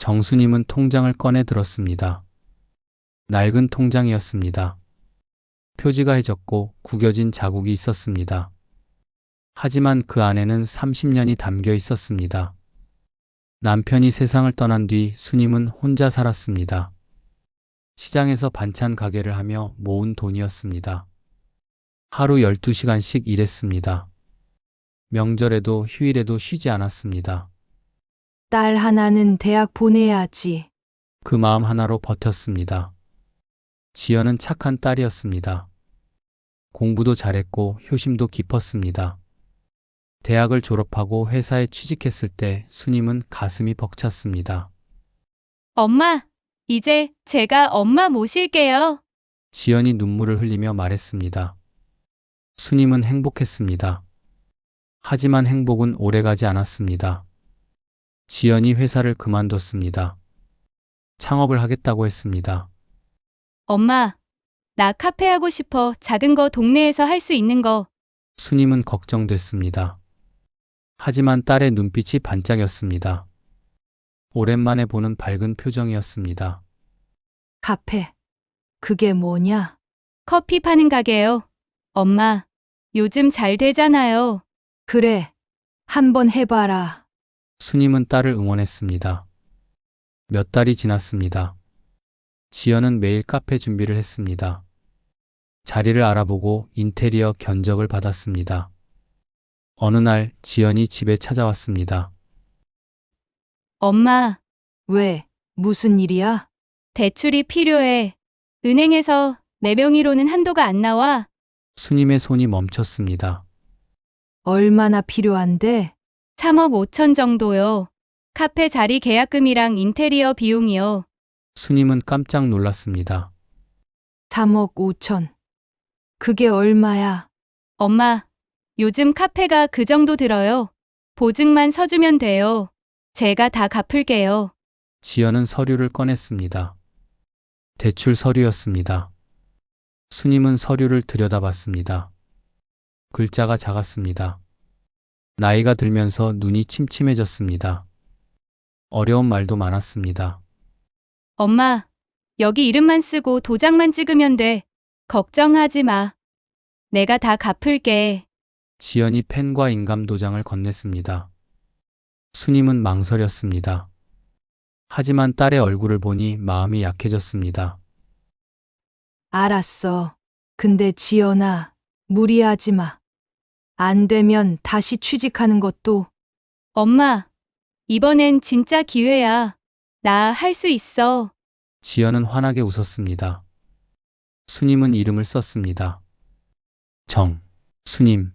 정수님은 통장을 꺼내 들었습니다. 낡은 통장이었습니다. 표지가 해졌고 구겨진 자국이 있었습니다. 하지만 그 안에는 30년이 담겨 있었습니다. 남편이 세상을 떠난 뒤 수님은 혼자 살았습니다. 시장에서 반찬 가게를 하며 모은 돈이었습니다. 하루 12시간씩 일했습니다. 명절에도 휴일에도 쉬지 않았습니다. 딸 하나는 대학 보내야지. 그 마음 하나로 버텼습니다. 지연은 착한 딸이었습니다. 공부도 잘했고 효심도 깊었습니다. 대학을 졸업하고 회사에 취직했을 때 수님은 가슴이 벅찼습니다. 엄마, 이제 제가 엄마 모실게요. 지연이 눈물을 흘리며 말했습니다. 수님은 행복했습니다. 하지만 행복은 오래가지 않았습니다. 지연이 회사를 그만뒀습니다. 창업을 하겠다고 했습니다. 엄마, 나 카페 하고 싶어. 작은 거 동네에서 할 수 있는 거. 수님은 걱정됐습니다. 하지만 딸의 눈빛이 반짝였습니다. 오랜만에 보는 밝은 표정이었습니다. 카페. 그게 뭐냐? 커피 파는 가게요. 엄마, 요즘 잘 되잖아요. 그래. 한번 해봐라. 수님은 딸을 응원했습니다. 몇 달이 지났습니다. 지연은 매일 카페 준비를 했습니다. 자리를 알아보고 인테리어 견적을 받았습니다. 어느 날 지연이 집에 찾아왔습니다. 엄마, 왜? 무슨 일이야? 대출이 필요해. 은행에서 내 명의로는 한도가 안 나와. 수님의 손이 멈췄습니다. 얼마나 필요한데? 3억 5천 정도요. 카페 자리 계약금이랑 인테리어 비용이요. 수님은 깜짝 놀랐습니다. 3억 5천. 그게 얼마야? 엄마, 요즘 카페가 그 정도 들어요. 보증만 서주면 돼요. 제가 다 갚을게요. 지연은 서류를 꺼냈습니다. 대출 서류였습니다. 수님은 서류를 들여다봤습니다. 글자가 작았습니다. 나이가 들면서 눈이 침침해졌습니다. 어려운 말도 많았습니다. 엄마, 여기 이름만 쓰고 도장만 찍으면 돼. 걱정하지 마. 내가 다 갚을게. 지연이 펜과 인감 도장을 건넸습니다. 수님은 망설였습니다. 하지만 딸의 얼굴을 보니 마음이 약해졌습니다. 알았어. 근데 지연아, 무리하지 마. 안 되면 다시 취직하는 것도. 엄마, 이번엔 진짜 기회야. 나 할 수 있어. 지연은 환하게 웃었습니다. 수님은 이름을 썼습니다. 수님.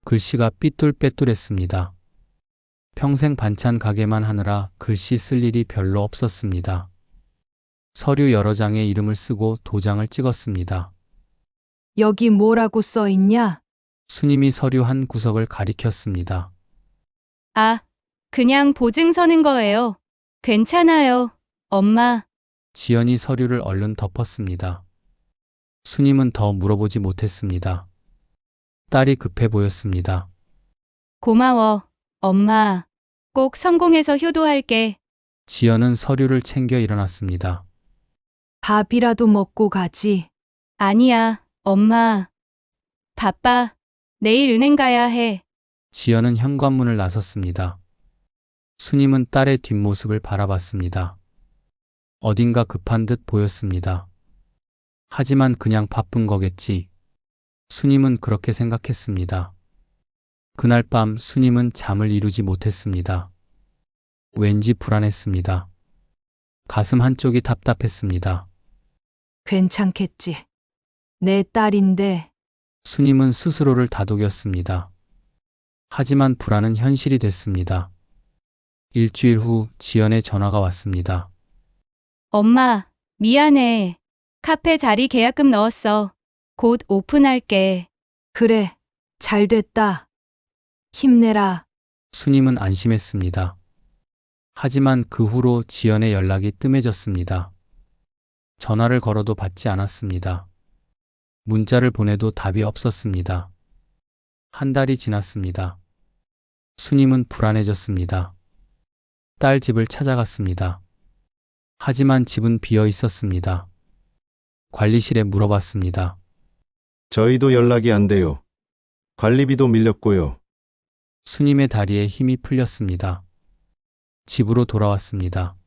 글씨가 삐뚤빼뚤했습니다. 평생 반찬 가게만 하느라 글씨 쓸 일이 별로 없었습니다. 서류 여러 장에 이름을 쓰고 도장을 찍었습니다. 여기 뭐라고 써 있냐? 수님이 서류 한 구석을 가리켰습니다. 아, 그냥 보증 서는 거예요. 괜찮아요. 엄마, 지연이 서류를 얼른 덮었습니다. 수님은 더 물어보지 못했습니다. 딸이 급해 보였습니다. 고마워. 엄마, 꼭 성공해서 효도할게. 지연은 서류를 챙겨 일어났습니다. 밥이라도 먹고 가지. 아니야, 엄마. 바빠. 내일 은행 가야 해. 지연은 현관문을 나섰습니다. 수님은 딸의 뒷모습을 바라봤습니다. 어딘가 급한 듯 보였습니다. 하지만 그냥 바쁜 거겠지. 수님은 그렇게 생각했습니다. 그날 밤 수님은 잠을 이루지 못했습니다. 왠지 불안했습니다. 가슴 한쪽이 답답했습니다. 괜찮겠지. 내 딸인데. 수님은 스스로를 다독였습니다. 하지만 불안은 현실이 됐습니다. 일주일 후 지연의 전화가 왔습니다. 엄마, 미안해. 카페 자리 계약금 넣었어. 곧 오픈할게. 그래. 잘 됐다. 힘내라. 수님은 안심했습니다. 하지만 그 후로 지연의 연락이 뜸해졌습니다. 전화를 걸어도 받지 않았습니다. 문자를 보내도 답이 없었습니다. 한 달이 지났습니다. 수님은 불안해졌습니다. 딸 집을 찾아갔습니다. 하지만 집은 비어 있었습니다. 관리실에 물어봤습니다. 저희도 연락이 안 돼요. 관리비도 밀렸고요. 수님의 다리에 힘이 풀렸습니다. 집으로 돌아왔습니다.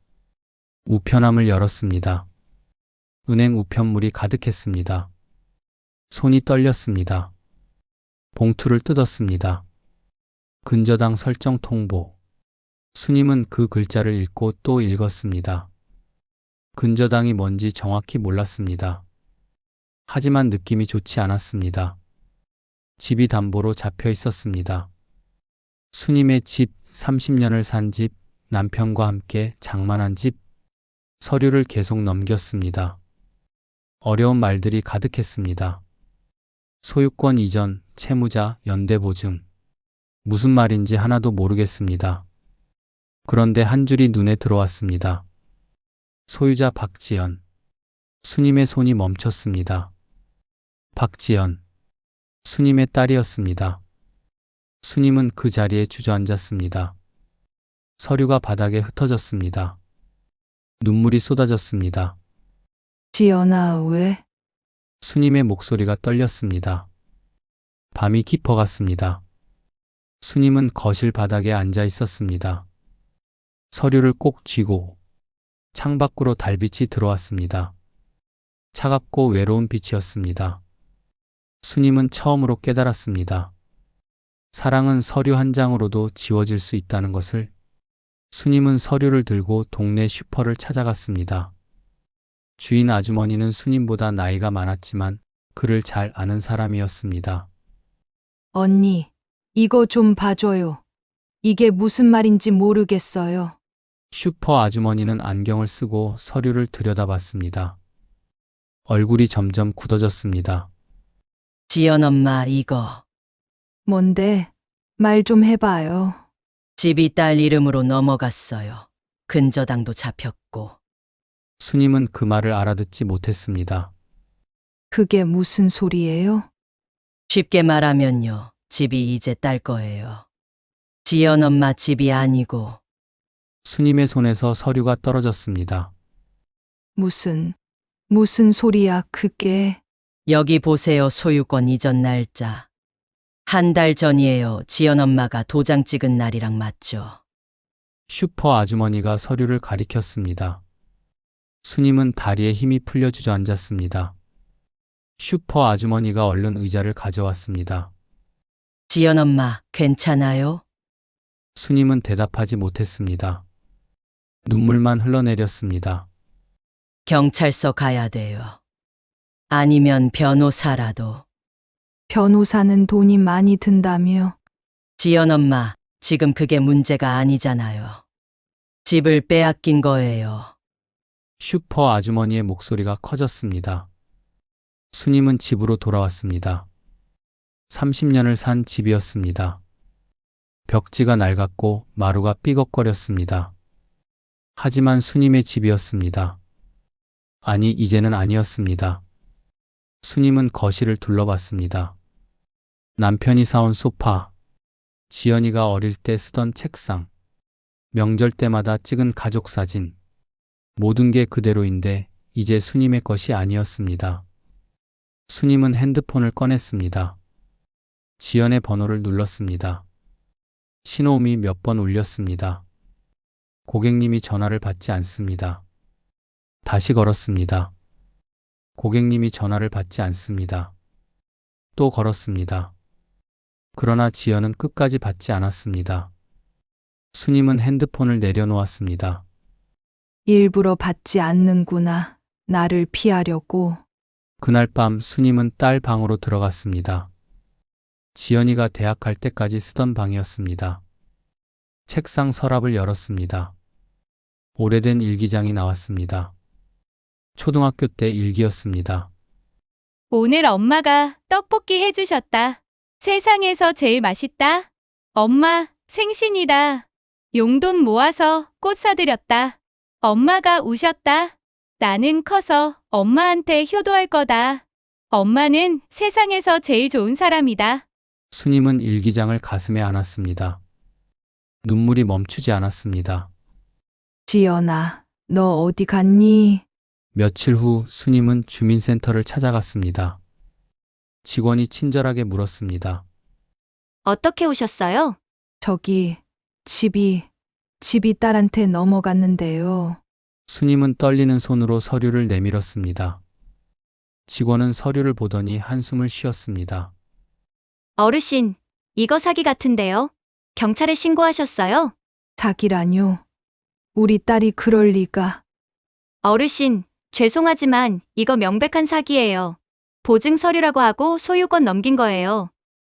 우편함을 열었습니다. 은행 우편물이 가득했습니다. 손이 떨렸습니다. 봉투를 뜯었습니다. 근저당 설정 통보. 수님은 그 글자를 읽고 또 읽었습니다. 근저당이 뭔지 정확히 몰랐습니다. 하지만 느낌이 좋지 않았습니다. 집이 담보로 잡혀 있었습니다. 수님의 집, 30년을 산 집, 남편과 함께 장만한 집, 서류를 계속 넘겼습니다. 어려운 말들이 가득했습니다. 소유권 이전, 채무자, 연대보증. 무슨 말인지 하나도 모르겠습니다. 그런데 한 줄이 눈에 들어왔습니다. 소유자 박지연. 수님의 손이 멈췄습니다. 박지연. 수님의 딸이었습니다. 수님은 그 자리에 주저앉았습니다. 서류가 바닥에 흩어졌습니다. 눈물이 쏟아졌습니다. 지연아, 왜? 수님의 목소리가 떨렸습니다. 밤이 깊어갔습니다. 수님은 거실 바닥에 앉아 있었습니다. 서류를 꼭 쥐고 창밖으로 달빛이 들어왔습니다. 차갑고 외로운 빛이었습니다. 수님은 처음으로 깨달았습니다. 사랑은 서류 한 장으로도 지워질 수 있다는 것을. 수님은 서류를 들고 동네 슈퍼를 찾아갔습니다. 주인 아주머니는 수님보다 나이가 많았지만 그를 잘 아는 사람이었습니다. 언니, 이거 좀 봐줘요. 이게 무슨 말인지 모르겠어요. 슈퍼 아주머니는 안경을 쓰고 서류를 들여다봤습니다. 얼굴이 점점 굳어졌습니다. 지연 엄마 이거 뭔데? 말 좀 해봐요. 집이 딸 이름으로 넘어갔어요. 근저당도 잡혔고. 수님은 그 말을 알아듣지 못했습니다. 그게 무슨 소리예요? 쉽게 말하면요. 집이 이제 딸 거예요. 지연 엄마 집이 아니고. 수님의 손에서 서류가 떨어졌습니다. 무슨 소리야, 그게. 여기 보세요. 소유권 이전 날짜. 한 달 전이에요. 지연 엄마가 도장 찍은 날이랑 맞죠? 슈퍼 아주머니가 서류를 가리켰습니다. 수님은 다리에 힘이 풀려 주저앉았습니다. 슈퍼 아주머니가 얼른 의자를 가져왔습니다. 지연 엄마 괜찮아요? 수님은 대답하지 못했습니다. 눈물만 흘러내렸습니다. 경찰서 가야 돼요. 아니면 변호사라도. 변호사는 돈이 많이 든다며. 지연 엄마, 지금 그게 문제가 아니잖아요. 집을 빼앗긴 거예요. 슈퍼 아주머니의 목소리가 커졌습니다. 수님은 집으로 돌아왔습니다. 30년을 산 집이었습니다. 벽지가 낡았고 마루가 삐걱거렸습니다. 하지만 수님의 집이었습니다. 아니, 이제는 아니었습니다. 수님은 거실을 둘러봤습니다. 남편이 사온 소파, 지연이가 어릴 때 쓰던 책상, 명절 때마다 찍은 가족 사진, 모든 게 그대로인데 이제 수님의 것이 아니었습니다. 수님은 핸드폰을 꺼냈습니다. 지연의 번호를 눌렀습니다. 신호음이 몇 번 울렸습니다. 고객님이 전화를 받지 않습니다. 다시 걸었습니다. 고객님이 전화를 받지 않습니다. 또 걸었습니다. 그러나 지연은 끝까지 받지 않았습니다. 수님은 핸드폰을 내려놓았습니다. 일부러 받지 않는구나. 나를 피하려고. 그날 밤 수님은 딸 방으로 들어갔습니다. 지연이가 대학 갈 때까지 쓰던 방이었습니다. 책상 서랍을 열었습니다. 오래된 일기장이 나왔습니다. 초등학교 때 일기였습니다. 오늘 엄마가 떡볶이 해주셨다. 세상에서 제일 맛있다. 엄마, 생신이다. 용돈 모아서 꽃 사드렸다. 엄마가 우셨다. 나는 커서 엄마한테 효도할 거다. 엄마는 세상에서 제일 좋은 사람이다. 수님은 일기장을 가슴에 안았습니다. 눈물이 멈추지 않았습니다. 지연아, 너 어디 갔니? 며칠 후 스님은 주민센터를 찾아갔습니다. 직원이 친절하게 물었습니다. 어떻게 오셨어요? 저기, 집이 딸한테 넘어갔는데요. 스님은 떨리는 손으로 서류를 내밀었습니다. 직원은 서류를 보더니 한숨을 쉬었습니다. 어르신, 이거 사기 같은데요? 경찰에 신고하셨어요? 사기라뇨. 우리 딸이 그럴 리가. 어르신, 죄송하지만 이거 명백한 사기예요. 보증 서류라고 하고 소유권 넘긴 거예요.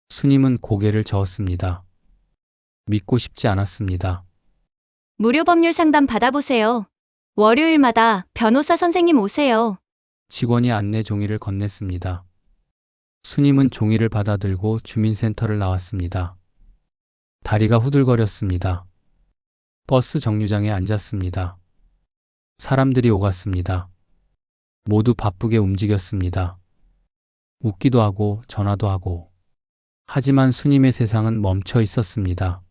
스님은 고개를 저었습니다. 믿고 싶지 않았습니다. 무료 법률 상담 받아보세요. 월요일마다 변호사 선생님 오세요. 직원이 안내 종이를 건넸습니다. 스님은 종이를 받아들고 주민센터를 나왔습니다. 다리가 후들거렸습니다. 버스 정류장에 앉았습니다. 사람들이 오갔습니다. 모두 바쁘게 움직였습니다. 웃기도 하고 전화도 하고. 하지만 스님의 세상은 멈춰 있었습니다.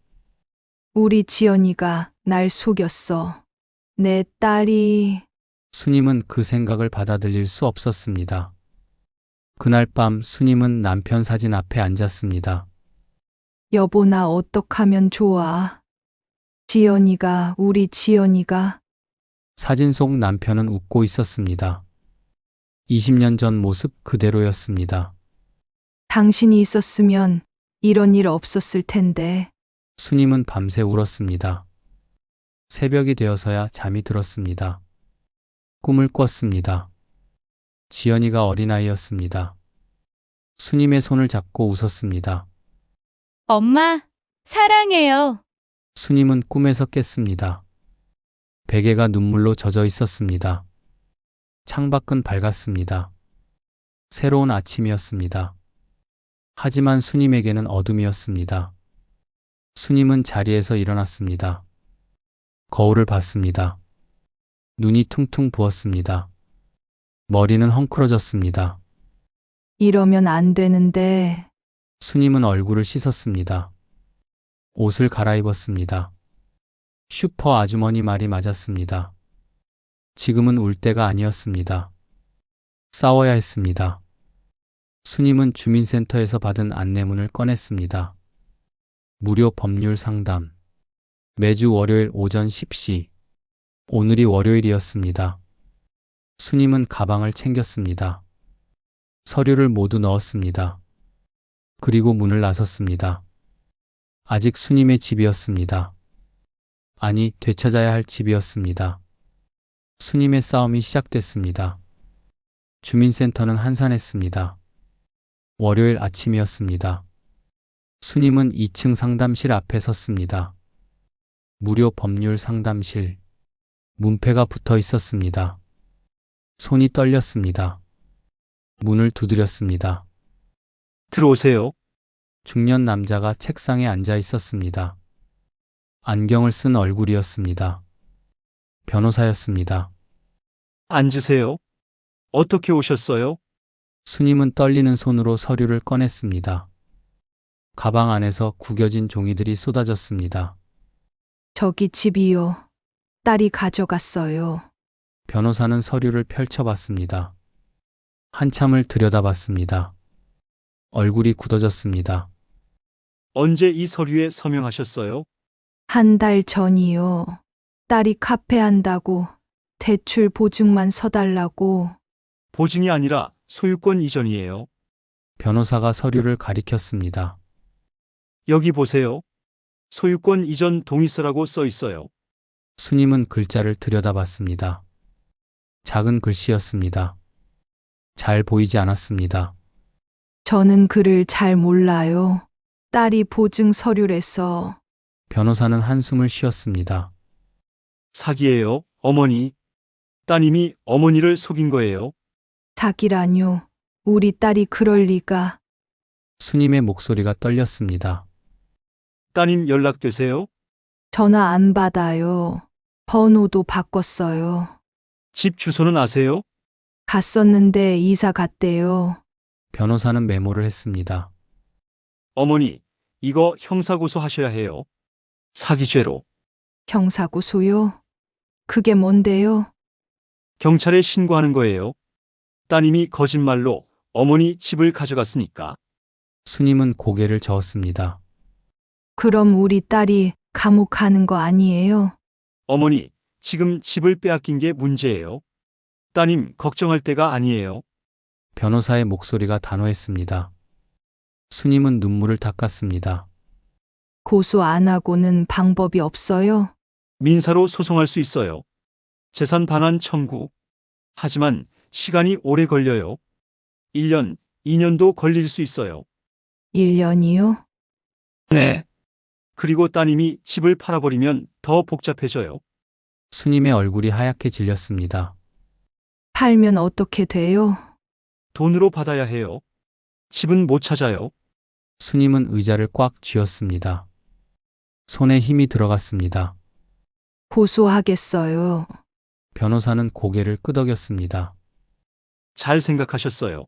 우리 지연이가 날 속였어. 내 딸이. 스님은 그 생각을 받아들일 수 없었습니다. 그날 밤 스님은 남편 사진 앞에 앉았습니다. 여보, 나 어떡하면 좋아. 우리 지연이가. 사진 속 남편은 웃고 있었습니다. 20년 전 모습 그대로였습니다. 당신이 있었으면 이런 일 없었을 텐데. 스님은 밤새 울었습니다. 새벽이 되어서야 잠이 들었습니다. 꿈을 꿨습니다. 지연이가 어린아이였습니다. 스님의 손을 잡고 웃었습니다. 엄마, 사랑해요. 스님은 꿈에서 깼습니다. 베개가 눈물로 젖어 있었습니다. 창밖은 밝았습니다. 새로운 아침이었습니다. 하지만 스님에게는 어둠이었습니다. 스님은 자리에서 일어났습니다. 거울을 봤습니다. 눈이 퉁퉁 부었습니다. 머리는 헝클어졌습니다. 이러면 안 되는데. 스님은 얼굴을 씻었습니다. 옷을 갈아입었습니다. 슈퍼 아주머니 말이 맞았습니다. 지금은 울 때가 아니었습니다. 싸워야 했습니다. 스님은 주민센터에서 받은 안내문을 꺼냈습니다. 무료 법률 상담. 매주 월요일 오전 10시. 오늘이 월요일이었습니다. 스님은 가방을 챙겼습니다. 서류를 모두 넣었습니다. 그리고 문을 나섰습니다. 아직 스님의 집이었습니다. 아니, 되찾아야 할 집이었습니다. 스님의 싸움이 시작됐습니다. 주민센터는 한산했습니다. 월요일 아침이었습니다. 스님은 2층 상담실 앞에 섰습니다. 무료 법률 상담실. 문패가 붙어 있었습니다. 손이 떨렸습니다. 문을 두드렸습니다. 들어오세요. 중년 남자가 책상에 앉아 있었습니다. 안경을 쓴 얼굴이었습니다. 변호사였습니다. 앉으세요. 어떻게 오셨어요? 스님은 떨리는 손으로 서류를 꺼냈습니다. 가방 안에서 구겨진 종이들이 쏟아졌습니다. 저기 집이요. 딸이 가져갔어요. 변호사는 서류를 펼쳐봤습니다. 한참을 들여다봤습니다. 얼굴이 굳어졌습니다. 언제 이 서류에 서명하셨어요? 한 달 전이요. 딸이 카페 한다고 대출 보증만 서달라고. 보증이 아니라 소유권 이전이에요. 변호사가 서류를 가리켰습니다. 여기 보세요. 소유권 이전 동의서라고 써 있어요. 스님은 글자를 들여다봤습니다. 작은 글씨였습니다. 잘 보이지 않았습니다. 저는 글을 잘 몰라요. 딸이 보증 서류래서. 변호사는 한숨을 쉬었습니다. 사기예요, 어머니. 따님이 어머니를 속인 거예요. 사기라뇨. 우리 딸이 그럴 리가. 스님의 목소리가 떨렸습니다. 따님 연락되세요? 전화 안 받아요. 번호도 바꿨어요. 집 주소는 아세요? 갔었는데 이사 갔대요. 변호사는 메모를 했습니다. 어머니, 이거 형사고소 하셔야 해요. 사기죄로. 형사고소요? 그게 뭔데요? 경찰에 신고하는 거예요. 따님이 거짓말로 어머니 집을 가져갔으니까. 스님은 고개를 저었습니다. 그럼 우리 딸이 감옥 가는 거 아니에요? 어머니, 지금 집을 빼앗긴 게 문제예요. 따님 걱정할 때가 아니에요. 변호사의 목소리가 단호했습니다. 스님은 눈물을 닦았습니다. 고소 안 하고는 방법이 없어요? 민사로 소송할 수 있어요. 재산 반환 청구. 하지만 시간이 오래 걸려요. 1년, 2년도 걸릴 수 있어요. 1년이요? 네. 그리고 따님이 집을 팔아버리면 더 복잡해져요. 스님의 얼굴이 하얗게 질렸습니다. 팔면 어떻게 돼요? 돈으로 받아야 해요. 집은 못 찾아요. 스님은 의자를 꽉 쥐었습니다. 손에 힘이 들어갔습니다. 고소하겠어요. 변호사는 고개를 끄덕였습니다. 잘 생각하셨어요.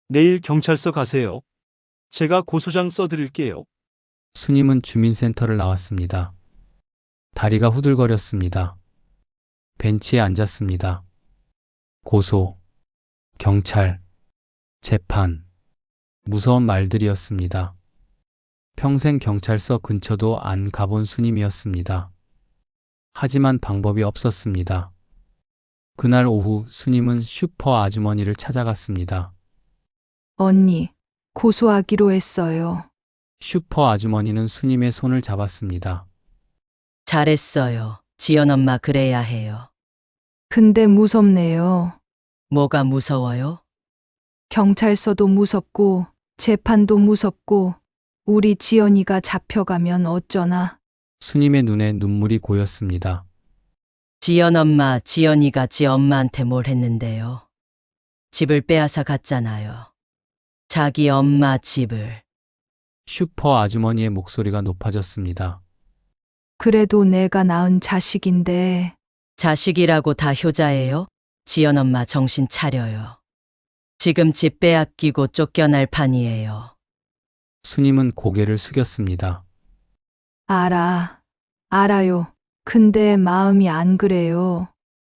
내일 경찰서 가세요. 제가 고소장 써드릴게요. 스님은 주민센터를 나왔습니다. 다리가 후들거렸습니다. 벤치에 앉았습니다. 고소, 경찰, 재판, 무서운 말들이었습니다. 평생 경찰서 근처도 안 가본 스님이었습니다. 하지만 방법이 없었습니다. 그날 오후 스님은 슈퍼 아주머니를 찾아갔습니다. 언니, 고소하기로 했어요. 슈퍼 아주머니는 스님의 손을 잡았습니다. 잘했어요. 지연 엄마 그래야 해요. 근데 무섭네요. 뭐가 무서워요? 경찰서도 무섭고, 재판도 무섭고, 우리 지연이가 잡혀가면 어쩌나. 스님의 눈에 눈물이 고였습니다. 지연 엄마, 지연이가 지 엄마한테 뭘 했는데요. 집을 빼앗아 갔잖아요. 자기 엄마 집을. 슈퍼 아주머니의 목소리가 높아졌습니다. 그래도 내가 낳은 자식인데, 자식이라고 다 효자예요? 지연 엄마 정신 차려요. 지금 집 빼앗기고 쫓겨날 판이에요. 스님은 고개를 숙였습니다. 알아요. 근데 마음이 안 그래요.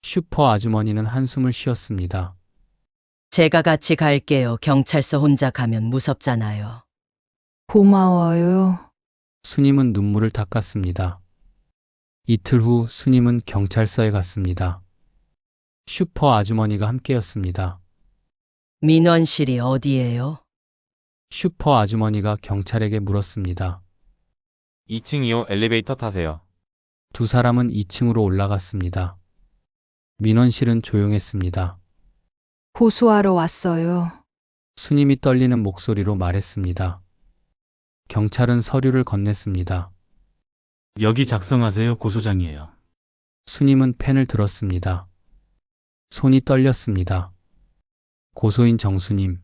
슈퍼 아주머니는 한숨을 쉬었습니다. 제가 같이 갈게요. 경찰서 혼자 가면 무섭잖아요. 고마워요. 스님은 눈물을 닦았습니다. 이틀 후 스님은 경찰서에 갔습니다. 슈퍼 아주머니가 함께였습니다. 민원실이 어디예요? 슈퍼 아주머니가 경찰에게 물었습니다. 2층이요. 엘리베이터 타세요. 두 사람은 2층으로 올라갔습니다. 민원실은 조용했습니다. 고소하러 왔어요. 스님이 떨리는 목소리로 말했습니다. 경찰은 서류를 건넸습니다. 여기 작성하세요. 고소장이에요. 스님은 펜을 들었습니다. 손이 떨렸습니다. 고소인 정수님,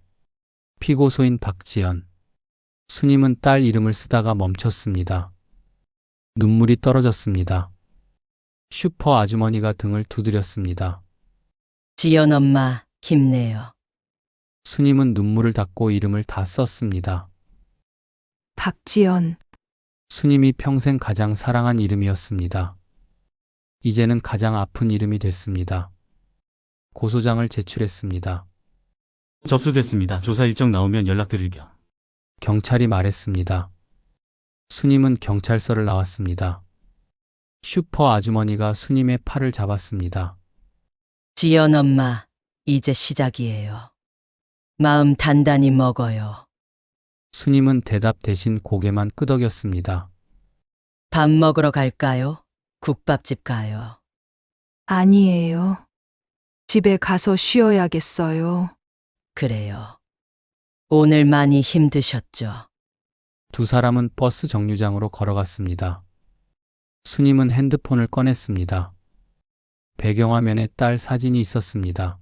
피고소인 박지연. 스님은 딸 이름을 쓰다가 멈췄습니다. 눈물이 떨어졌습니다. 슈퍼 아주머니가 등을 두드렸습니다. 지연 엄마, 힘내요. 스님은 눈물을 닦고 이름을 다 썼습니다. 박지연, 스님이 평생 가장 사랑한 이름이었습니다. 이제는 가장 아픈 이름이 됐습니다. 고소장을 제출했습니다. 접수됐습니다. 조사 일정 나오면 연락드릴게요. 경찰이 말했습니다. 스님은 경찰서를 나왔습니다. 슈퍼 아주머니가 스님의 팔을 잡았습니다. 지연 엄마, 이제 시작이에요. 마음 단단히 먹어요. 스님은 대답 대신 고개만 끄덕였습니다. 밥 먹으러 갈까요? 국밥집 가요. 아니에요. 집에 가서 쉬어야겠어요. 그래요. 오늘 많이 힘드셨죠? 두 사람은 버스 정류장으로 걸어갔습니다. 스님은 핸드폰을 꺼냈습니다. 배경화면에 딸 사진이 있었습니다.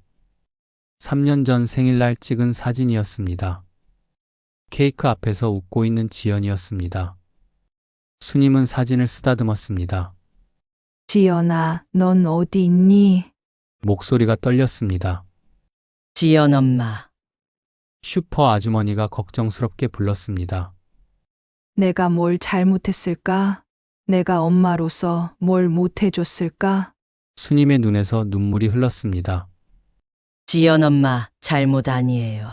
3년 전 생일날 찍은 사진이었습니다. 케이크 앞에서 웃고 있는 지연이었습니다. 스님은 사진을 쓰다듬었습니다. 지연아, 넌 어디 있니? 목소리가 떨렸습니다. 지연 엄마, 슈퍼 아주머니가 걱정스럽게 불렀습니다. 내가 뭘 잘못했을까? 내가 엄마로서 뭘 못해줬을까? 스님의 눈에서 눈물이 흘렀습니다. 지연 엄마, 잘못 아니에요.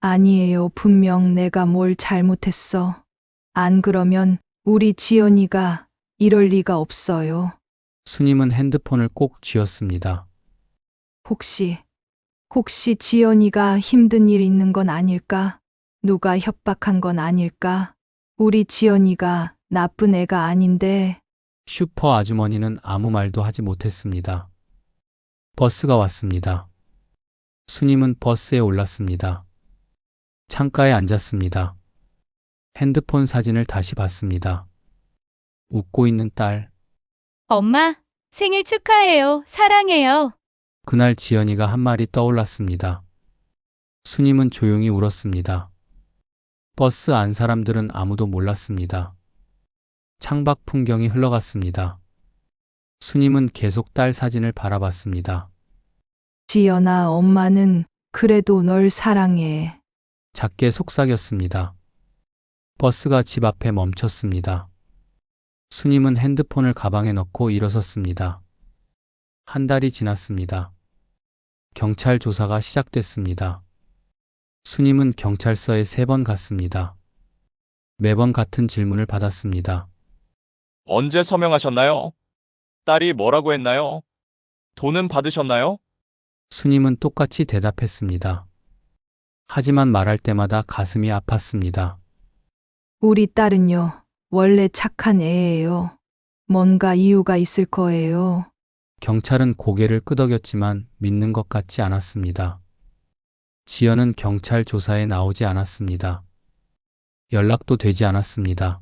아니에요. 분명 내가 뭘 잘못했어. 안 그러면 우리 지연이가 이럴 리가 없어요. 스님은 핸드폰을 꼭 쥐었습니다. 혹시 지연이가 힘든 일 있는 건 아닐까? 누가 협박한 건 아닐까? 우리 지연이가 나쁜 애가 아닌데. 슈퍼 아주머니는 아무 말도 하지 못했습니다. 버스가 왔습니다. 스님은 버스에 올랐습니다. 창가에 앉았습니다. 핸드폰 사진을 다시 봤습니다. 웃고 있는 딸. 엄마, 생일 축하해요. 사랑해요. 그날 지연이가 한 말이 떠올랐습니다. 스님은 조용히 울었습니다. 버스 안 사람들은 아무도 몰랐습니다. 창밖 풍경이 흘러갔습니다. 스님은 계속 딸 사진을 바라봤습니다. 지연아, 엄마는 그래도 널 사랑해. 작게 속삭였습니다. 버스가 집 앞에 멈췄습니다. 스님은 핸드폰을 가방에 넣고 일어섰습니다. 한 달이 지났습니다. 경찰 조사가 시작됐습니다. 스님은 경찰서에 3번 갔습니다. 매번 같은 질문을 받았습니다. 언제 서명하셨나요? 딸이 뭐라고 했나요? 돈은 받으셨나요? 스님은 똑같이 대답했습니다. 하지만 말할 때마다 가슴이 아팠습니다. 우리 딸은요, 원래 착한 애예요. 뭔가 이유가 있을 거예요. 경찰은 고개를 끄덕였지만 믿는 것 같지 않았습니다. 지연은 경찰 조사에 나오지 않았습니다. 연락도 되지 않았습니다.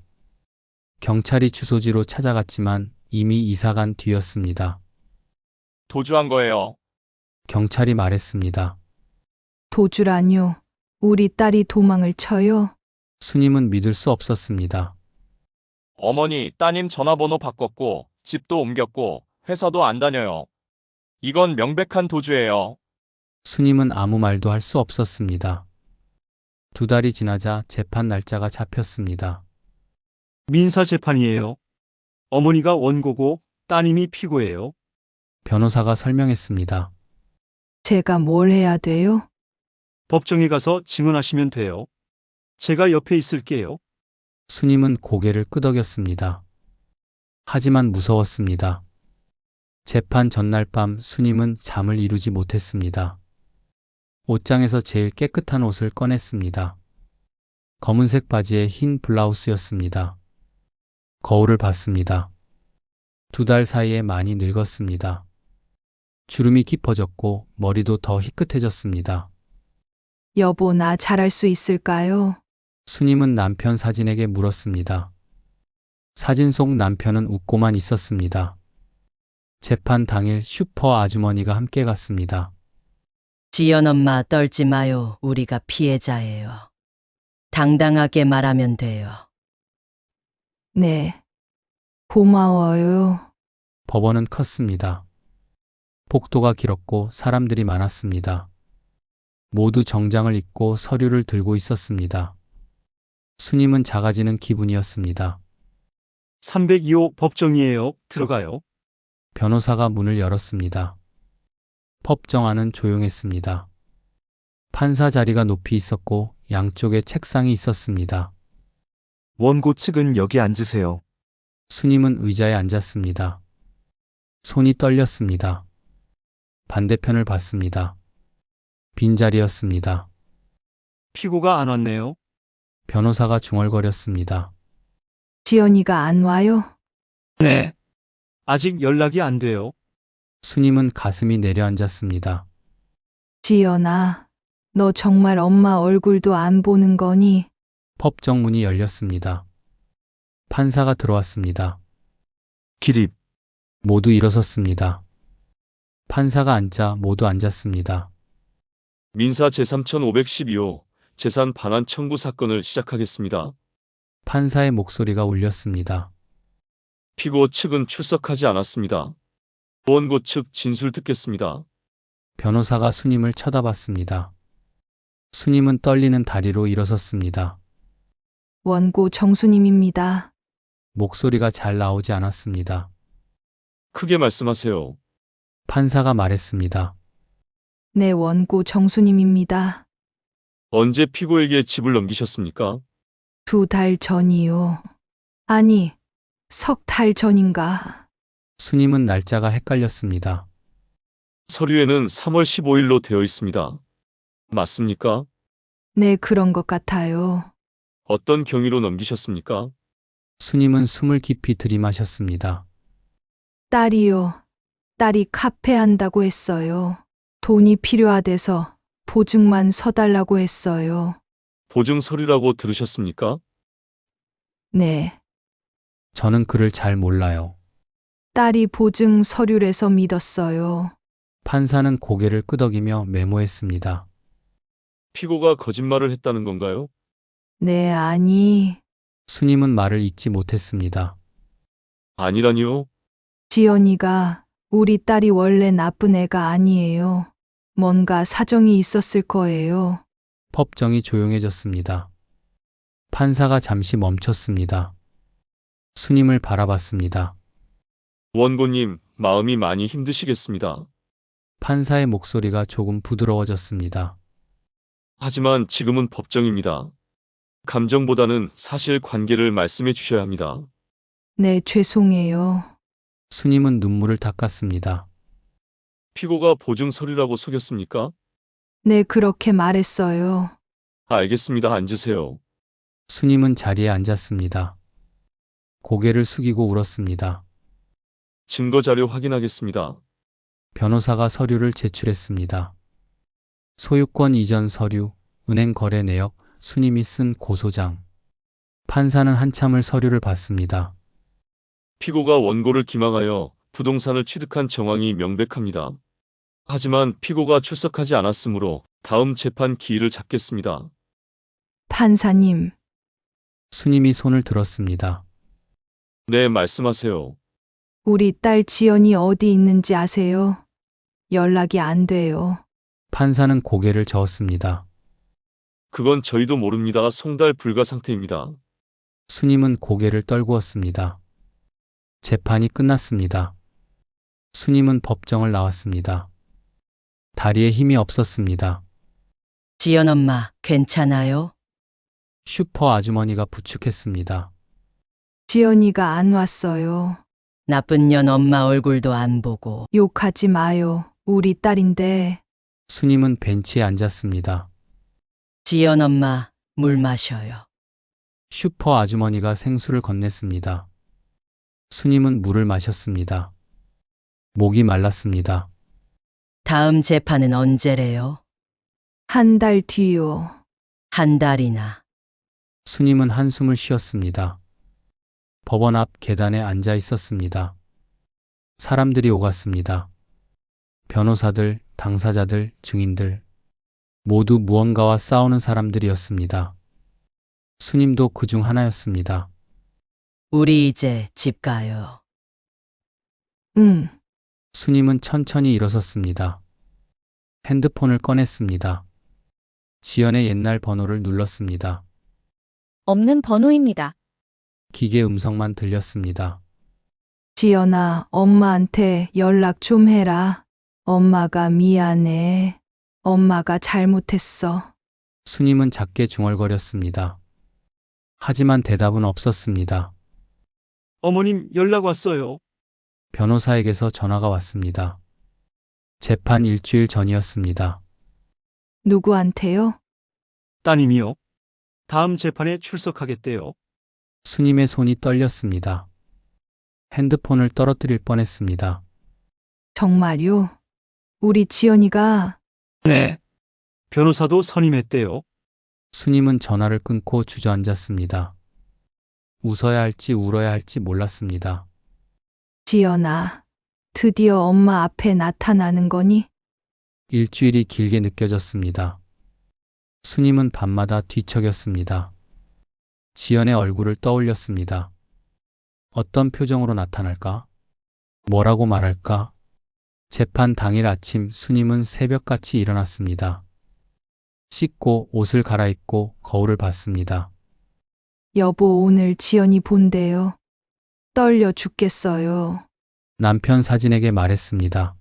경찰이 주소지로 찾아갔지만 이미 이사간 뒤였습니다. 도주한 거예요. 경찰이 말했습니다. 도주라뇨. 우리 딸이 도망을 쳐요. 스님은 믿을 수 없었습니다. 어머니, 따님 전화번호 바꿨고, 집도 옮겼고, 회사도 안 다녀요. 이건 명백한 도주예요. 스님은 아무 말도 할 수 없었습니다. 2달이 지나자 재판 날짜가 잡혔습니다. 민사 재판이에요. 어머니가 원고고 따님이 피고예요. 변호사가 설명했습니다. 제가 뭘 해야 돼요? 법정에 가서 증언하시면 돼요. 제가 옆에 있을게요. 스님은 고개를 끄덕였습니다. 하지만 무서웠습니다. 재판 전날 밤 스님은 잠을 이루지 못했습니다. 옷장에서 제일 깨끗한 옷을 꺼냈습니다. 검은색 바지에 흰 블라우스였습니다. 거울을 봤습니다. 2달 사이에 많이 늙었습니다. 주름이 깊어졌고 머리도 더 희끗해졌습니다. 여보, 나 잘할 수 있을까요? 스님은 남편 사진에게 물었습니다. 사진 속 남편은 웃고만 있었습니다. 재판 당일 슈퍼 아주머니가 함께 갔습니다. 지연 엄마 떨지 마요. 우리가 피해자예요. 당당하게 말하면 돼요. 네. 고마워요. 법원은 컸습니다. 복도가 길었고 사람들이 많았습니다. 모두 정장을 입고 서류를 들고 있었습니다. 스님은 작아지는 기분이었습니다. 302호 법정이에요. 들어가요. 변호사가 문을 열었습니다. 법정 안은 조용했습니다. 판사 자리가 높이 있었고 양쪽에 책상이 있었습니다. 원고 측은 여기 앉으세요. 스님은 의자에 앉았습니다. 손이 떨렸습니다. 반대편을 봤습니다. 빈자리였습니다. 피고가 안 왔네요. 변호사가 중얼거렸습니다. 지연이가 안 와요? 네. 아직 연락이 안 돼요. 스님은 가슴이 내려앉았습니다. 지연아, 너 정말 엄마 얼굴도 안 보는 거니? 법정 문이 열렸습니다. 판사가 들어왔습니다. 기립. 모두 일어섰습니다. 판사가 앉자 모두 앉았습니다. 민사 제3512호 재산 반환 청구 사건을 시작하겠습니다. 판사의 목소리가 울렸습니다. 피고 측은 출석하지 않았습니다. 원고 측 진술 듣겠습니다. 변호사가 스님을 쳐다봤습니다. 스님은 떨리는 다리로 일어섰습니다. 원고 정수님입니다. 목소리가 잘 나오지 않았습니다. 크게 말씀하세요. 판사가 말했습니다. 내 원고 정수님입니다. 언제 피고에게 집을 넘기셨습니까? 2달 전이요. 아니, 3달 전인가. 스님은 날짜가 헷갈렸습니다. 서류에는 3월 15일로 되어 있습니다. 맞습니까? 네, 그런 것 같아요. 어떤 경위로 넘기셨습니까? 스님은 숨을 깊이 들이마셨습니다. 딸이요. 딸이 카페 한다고 했어요. 돈이 필요하대서 보증만 서달라고 했어요. 보증 서류라고 들으셨습니까? 네. 저는 그를 잘 몰라요. 딸이 보증 서류래서 믿었어요. 판사는 고개를 끄덕이며 메모했습니다. 피고가 거짓말을 했다는 건가요? 네, 아니. 스님은 말을 잇지 못했습니다. 아니라니요. 지연이가 우리 딸이 원래 나쁜 애가 아니에요. 뭔가 사정이 있었을 거예요. 법정이 조용해졌습니다. 판사가 잠시 멈췄습니다. 스님을 바라봤습니다. 원고님, 마음이 많이 힘드시겠습니다. 판사의 목소리가 조금 부드러워졌습니다. 하지만 지금은 법정입니다. 감정보다는 사실 관계를 말씀해 주셔야 합니다. 네, 죄송해요. 스님은 눈물을 닦았습니다. 피고가 보증 서류라고 속였습니까? 네, 그렇게 말했어요. 알겠습니다. 앉으세요. 스님은 자리에 앉았습니다. 고개를 숙이고 울었습니다. 증거 자료 확인하겠습니다. 변호사가 서류를 제출했습니다. 소유권 이전 서류, 은행 거래 내역, 스님이 쓴 고소장. 판사는 한참을 서류를 봤습니다. 피고가 원고를 기망하여 부동산을 취득한 정황이 명백합니다. 하지만 피고가 출석하지 않았으므로 다음 재판 기일을 잡겠습니다. 판사님, 스님이 손을 들었습니다. 네, 말씀하세요. 우리 딸 지연이 어디 있는지 아세요? 연락이 안 돼요. 판사는 고개를 저었습니다. 그건 저희도 모릅니다. 송달 불가 상태입니다. 스님은 고개를 떨구었습니다. 재판이 끝났습니다. 스님은 법정을 나왔습니다. 다리에 힘이 없었습니다. 지연 엄마, 괜찮아요? 슈퍼 아주머니가 부축했습니다. 지연이가 안 왔어요. 나쁜 년 엄마 얼굴도 안 보고. 욕하지 마요. 우리 딸인데. 스님은 벤치에 앉았습니다. 지연 엄마, 물 마셔요. 슈퍼 아주머니가 생수를 건넸습니다. 스님은 물을 마셨습니다. 목이 말랐습니다. 다음 재판은 언제래요? 1달 뒤요. 1달이나. 스님은 한숨을 쉬었습니다. 법원 앞 계단에 앉아 있었습니다. 사람들이 오갔습니다. 변호사들, 당사자들, 증인들. 모두 무언가와 싸우는 사람들이었습니다. 스님도 그중 하나였습니다. 우리 이제 집 가요. 응. 스님은 천천히 일어섰습니다. 핸드폰을 꺼냈습니다. 지연의 옛날 번호를 눌렀습니다. 없는 번호입니다. 기계 음성만 들렸습니다. 지연아, 엄마한테 연락 좀 해라. 엄마가 미안해. 엄마가 잘못했어. 스님은 작게 중얼거렸습니다. 하지만 대답은 없었습니다. 어머님 연락 왔어요. 변호사에게서 전화가 왔습니다. 재판 일주일 전이었습니다. 누구한테요? 따님이요. 다음 재판에 출석하겠대요. 스님의 손이 떨렸습니다. 핸드폰을 떨어뜨릴 뻔했습니다. 정말요? 우리 지연이가 네. 변호사도 선임했대요. 스님은 전화를 끊고 주저앉았습니다. 웃어야 할지 울어야 할지 몰랐습니다. 지연아, 드디어 엄마 앞에 나타나는 거니? 일주일이 길게 느껴졌습니다. 스님은 밤마다 뒤척였습니다. 지연의 얼굴을 떠올렸습니다. 어떤 표정으로 나타날까? 뭐라고 말할까? 재판 당일 아침 스님은 새벽같이 일어났습니다. 씻고 옷을 갈아입고 거울을 봤습니다. 여보, 오늘 지연이 본대요. 떨려 죽겠어요. 남편 사진에게 말했습니다.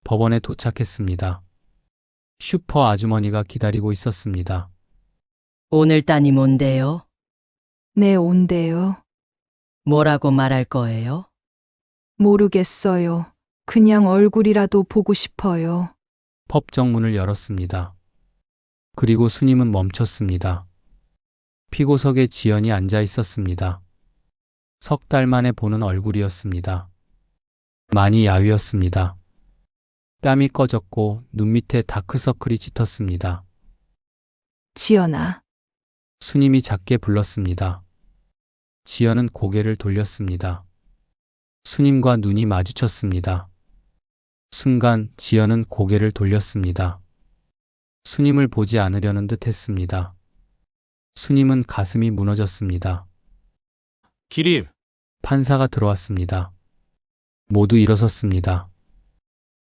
법원에 도착했습니다. 슈퍼 아주머니가 기다리고 있었습니다. 오늘 따님 온대요? 네, 온대요. 뭐라고 말할 거예요? 모르겠어요. 그냥 얼굴이라도 보고 싶어요. 법정문을 열었습니다. 그리고 스님은 멈췄습니다. 피고석에 지연이 앉아 있었습니다. 석 달 만에 보는 얼굴이었습니다. 많이 야위었습니다. 뺨이 꺼졌고 눈 밑에 다크서클이 짙었습니다. 지연아, 스님이 작게 불렀습니다. 지연은 고개를 돌렸습니다. 스님과 눈이 마주쳤습니다. 순간 지연은 고개를 돌렸습니다. 스님을 보지 않으려는 듯 했습니다. 스님은 가슴이 무너졌습니다. 기립. 판사가 들어왔습니다. 모두 일어섰습니다.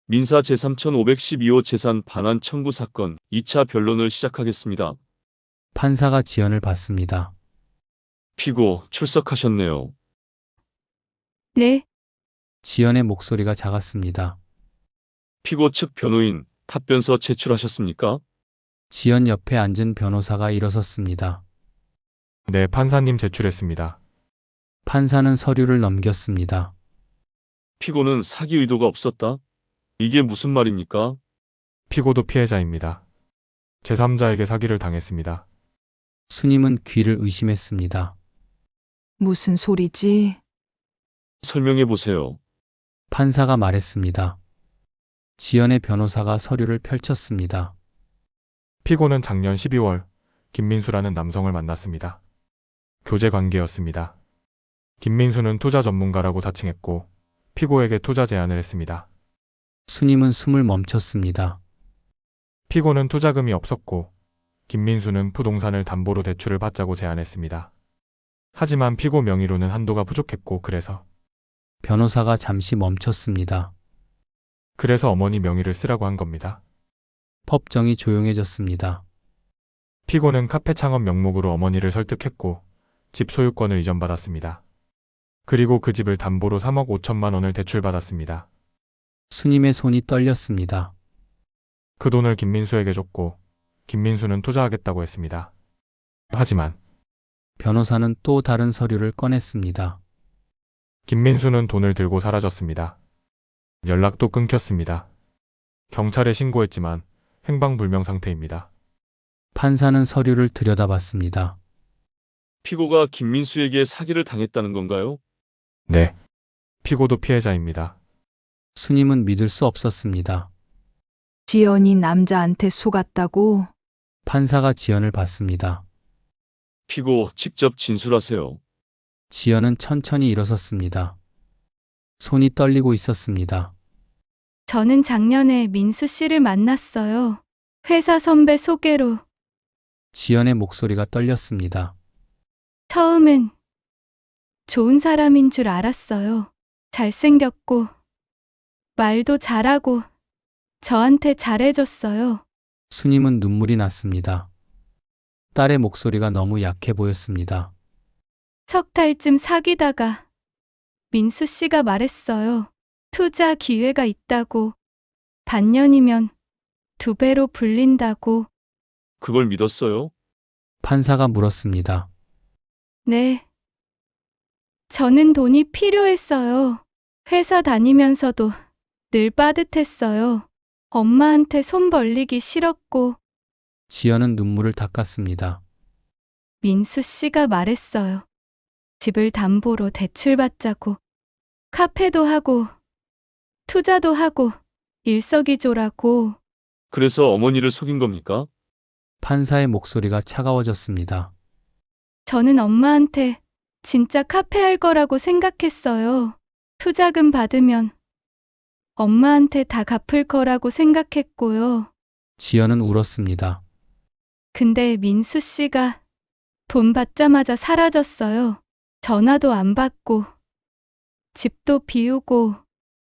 민사 제3512호 재산 반환 청구 사건 2차 변론을 시작하겠습니다. 판사가 지연을 봤습니다. 피고 출석하셨네요. 네, 지연의 목소리가 작았습니다. 피고 측 변호인 답변서 제출하셨습니까? 지연 옆에 앉은 변호사가 일어섰습니다. 네, 판사님 제출했습니다. 판사는 서류를 넘겼습니다. 피고는 사기 의도가 없었다? 이게 무슨 말입니까? 피고도 피해자입니다. 제3자에게 사기를 당했습니다. 스님은 귀를 의심했습니다. 무슨 소리지? 설명해 보세요. 판사가 말했습니다. 지연의 변호사가 서류를 펼쳤습니다. 피고는 작년 12월 김민수라는 남성을 만났습니다. 교제 관계였습니다. 김민수는 투자 전문가라고 자칭했고 피고에게 투자 제안을 했습니다. 스님은 숨을 멈췄습니다. 피고는 투자금이 없었고 김민수는 부동산을 담보로 대출을 받자고 제안했습니다. 하지만 피고 명의로는 한도가 부족했고 변호사가 잠시 멈췄습니다. 그래서 어머니 명의를 쓰라고 한 겁니다. 법정이 조용해졌습니다. 피고는 카페 창업 명목으로 어머니를 설득했고 집 소유권을 이전받았습니다. 그리고 그 집을 담보로 3억 5천만 원을 대출받았습니다. 스님의 손이 떨렸습니다. 그 돈을 김민수에게 줬고 김민수는 투자하겠다고 했습니다. 하지만 변호사는 또 다른 서류를 꺼냈습니다. 김민수는 돈을 들고 사라졌습니다. 연락도 끊겼습니다. 경찰에 신고했지만 행방불명 상태입니다. 판사는 서류를 들여다봤습니다. 피고가 김민수에게 사기를 당했다는 건가요? 네. 피고도 피해자입니다. 스님은 믿을 수 없었습니다. 지연이 남자한테 속았다고? 판사가 지연을 봤습니다. 피고 직접 진술하세요. 지연은 천천히 일어섰습니다. 손이 떨리고 있었습니다. 저는 작년에 민수 씨를 만났어요. 회사 선배 소개로. 지연의 목소리가 떨렸습니다. 처음엔 좋은 사람인 줄 알았어요. 잘생겼고, 말도 잘하고, 저한테 잘해줬어요. 스님은 눈물이 났습니다. 딸의 목소리가 너무 약해 보였습니다. 석 달쯤 사귀다가 민수 씨가 말했어요. 투자 기회가 있다고. 반년이면 2배로 불린다고. 그걸 믿었어요? 판사가 물었습니다. 네. 저는 돈이 필요했어요. 회사 다니면서도 늘 빠듯했어요. 엄마한테 손 벌리기 싫었고. 지연은 눈물을 닦았습니다. 민수 씨가 말했어요. 집을 담보로 대출받자고. 카페도 하고, 투자도 하고, 일석이조라고. 그래서 어머니를 속인 겁니까? 판사의 목소리가 차가워졌습니다. 저는 엄마한테 진짜 카페 할 거라고 생각했어요. 투자금 받으면 엄마한테 다 갚을 거라고 생각했고요. 지연은 울었습니다. 근데 민수 씨가 돈 받자마자 사라졌어요. 전화도 안 받고, 집도 비우고,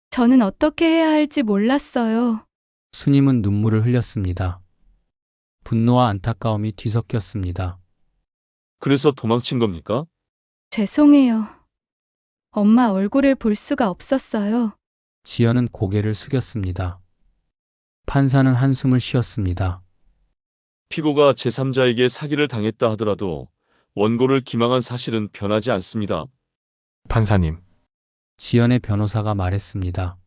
저는 어떻게 해야 할지 몰랐어요. 스님은 눈물을 흘렸습니다. 분노와 안타까움이 뒤섞였습니다. 그래서 도망친 겁니까? 죄송해요. 엄마 얼굴을 볼 수가 없었어요. 지연은 고개를 숙였습니다. 판사는 한숨을 쉬었습니다. 피고가 제3자에게 사기를 당했다 하더라도 원고를 기망한 사실은 변하지 않습니다. 판사님, 지연의 변호사가 말했습니다.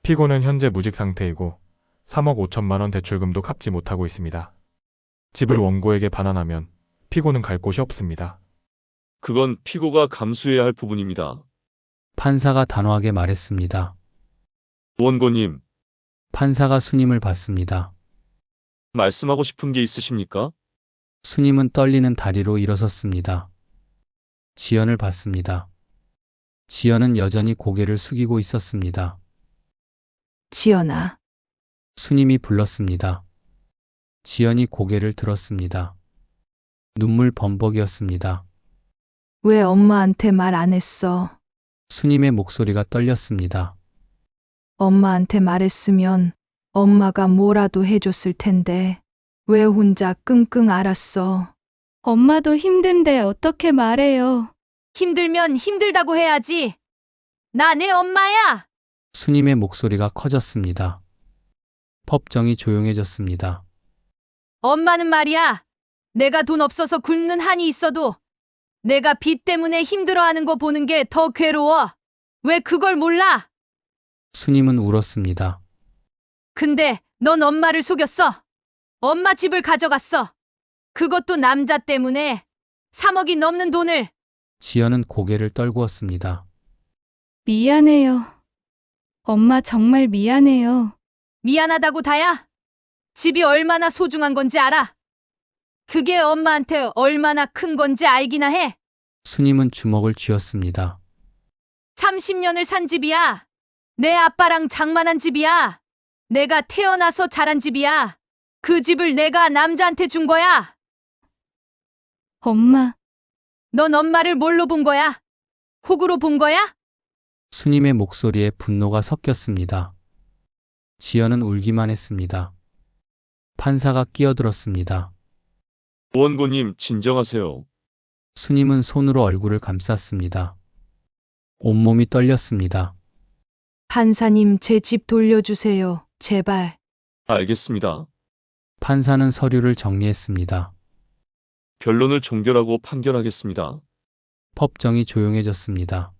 피고는 현재 무직 상태이고 3억 5천만 원 대출금도 갚지 못하고 있습니다. 집을 원고에게 반환하면 피고는 갈 곳이 없습니다. 그건 피고가 감수해야 할 부분입니다. 판사가 단호하게 말했습니다. 원고님, 판사가 수님을 봤습니다. 말씀하고 싶은 게 있으십니까? 수님은 떨리는 다리로 일어섰습니다. 지연을 봤습니다. 지연은 여전히 고개를 숙이고 있었습니다. 지연아, 수님이 불렀습니다. 지연이 고개를 들었습니다. 눈물 범벅이었습니다. 왜 엄마한테 말 안 했어? 수님의 목소리가 떨렸습니다. 엄마한테 말했으면 엄마가 뭐라도 해줬을 텐데 왜 혼자 끙끙 앓았어? 엄마도 힘든데 어떻게 말해요? 힘들면 힘들다고 해야지. 나 내 엄마야. 수님의 목소리가 커졌습니다. 법정이 조용해졌습니다. 엄마는 말이야. 내가 돈 없어서 굶는 한이 있어도 내가 빚 때문에 힘들어하는 거 보는 게 더 괴로워. 왜 그걸 몰라? 수님은 울었습니다. 근데 넌 엄마를 속였어. 엄마 집을 가져갔어. 그것도 남자 때문에 3억이 넘는 돈을. 지연은 고개를 떨구었습니다. 미안해요. 엄마 정말 미안해요. 미안하다고 다야? 집이 얼마나 소중한 건지 알아? 그게 엄마한테 얼마나 큰 건지 알기나 해. 수님은 주먹을 쥐었습니다. 30년을 산 집이야. 내 아빠랑 장만한 집이야. 내가 태어나서 자란 집이야. 그 집을 내가 남자한테 준 거야. 엄마, 넌 엄마를 뭘로 본 거야? 혹으로 본 거야? 수님의 목소리에 분노가 섞였습니다. 지연은 울기만 했습니다. 판사가 끼어들었습니다. 원고님, 진정하세요. 수님은 손으로 얼굴을 감쌌습니다. 온몸이 떨렸습니다. 판사님, 제 집 돌려주세요. 제발. 알겠습니다. 판사는 서류를 정리했습니다. 변론을 종결하고 판결하겠습니다. 법정이 조용해졌습니다.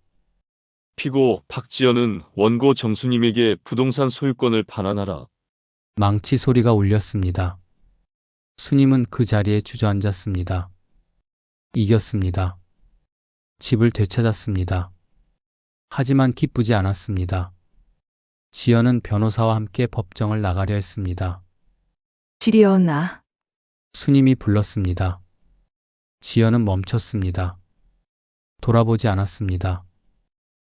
피고 박지연은 원고 정수님에게 부동산 소유권을 반환하라. 망치 소리가 울렸습니다. 수님은 그 자리에 주저앉았습니다. 이겼습니다. 집을 되찾았습니다. 하지만 기쁘지 않았습니다. 지연은 변호사와 함께 법정을 나가려 했습니다. 지연아, 수님이 불렀습니다. 지연은 멈췄습니다. 돌아보지 않았습니다.